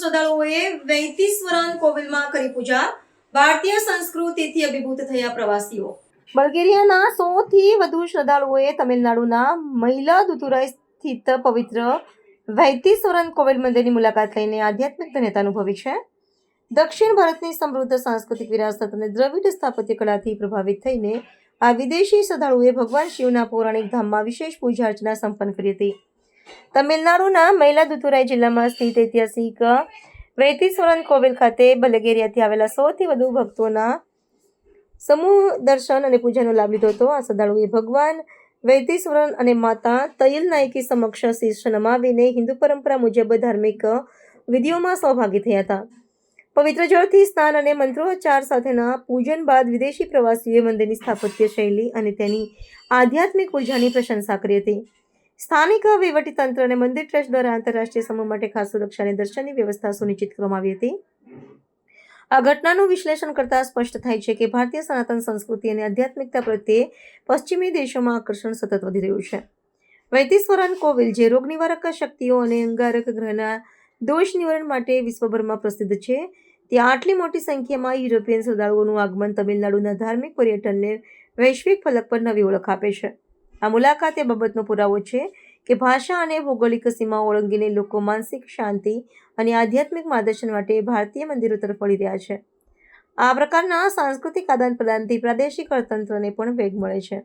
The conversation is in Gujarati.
શ્રદ્ધાળુઓએ વૈતીશ્વરન કોવિલમાં કરી પૂજા. ભારતીય સંસ્કૃતિથી અભિભૂત થયા પ્રવાસીઓ. બલ્ગેરિયાના 100 થી વધુ શ્રદ્ધાળુઓએ તમિલનાડુના મયિલાદુથુરાઈ સ્થિત પવિત્ર વૈતીશ્વરન કોવિલ મંદિરની મુલાકાત લઈને આધ્યાત્મિક ધન્યતા અનુભવી છે. દક્ષિણ ભારતની સમૃદ્ધ સાંસ્કૃતિક વિરાસત અને દ્રવિડ સ્થાપત્ય કલાથી પ્રભાવિત થઈને આ વિદેશી શ્રદ્ધાળુઓએ ભગવાન શિવના પૌરાણિક ધામમાં વિશેષ પૂજા અર્ચના સંપન્ન કરી હતી. તમિલનાડુના મયિલાદુથુરાઈ જિલ્લામાં સ્થિત ઐતિહાસિક વૈતીશ્વરન કોવિલ ખાતે બલ્ગેરિયાથી આવેલા 100 થી વધુ ભક્તોના સમૂહ દર્શન અને પૂજાનો લાભ લીધો હતો. આ શ્રદ્ધાળુઓએ ભગવાન વૈતીશ્વરન અને માતા તૈલ નાયકી સમક્ષ શીશ નમાવીને હિન્દુ પરંપરા મુજબ ધાર્મિક વિધિઓમાં સહભાગી થયા હતા. પવિત્ર જળથી સ્નાન અને મંત્રોચ્ચાર સાથેના પૂજન બાદ વિદેશી પ્રવાસીઓએ મંદિરની સ્થાપત્ય શૈલી અને તેની આધ્યાત્મિક ઉર્જાની પ્રશંસા કરી હતી. સ્થાનિક વહીવટીતંત્ર અને મંદિર ટ્રસ્ટ દ્વારા આંતરરાષ્ટ્રીય સમૂહ માટે ખાસ સુરક્ષા અને દર્શનની વ્યવસ્થા સુનિશ્ચિત કરવામાં આવી હતી. આ ઘટનાનું વિશ્લેષણ કરતા સ્પષ્ટ થાય છે કે ભારતીય સનાતન સંસ્કૃતિ અને આધ્યાત્મિકતા પ્રત્યે પશ્ચિમી દેશોમાં આકર્ષણ સતત વધી રહ્યું છે. વૈતીશ્વરન કોવિલ, જે રોગનિવારક શક્તિઓ અને અંગારક ગ્રહના દોષ નિવારણ માટે વિશ્વભરમાં પ્રસિદ્ધ છે, ત્યાં આટલી મોટી સંખ્યામાં યુરોપિયન શ્રદ્ધાળુઓનું આગમન તમિલનાડુના ધાર્મિક પર્યટનને વૈશ્વિક ફલક પર નવી ઓળખ આપે છે. આ મુલાકાત એ બાબતનો પુરાવો છે કે ભાષા અને ભૌગોલિક સીમાઓ ઓળંગીને લોકો માનસિક શાંતિ અને આધ્યાત્મિક માર્ગદર્શન માટે ભારતીય મંદિરો તરફ વળી રહ્યા છે. આ પ્રકારના સાંસ્કૃતિક આદાન પ્રદાનથી પ્રાદેશિક અર્થતંત્રને પણ વેગ મળે છે.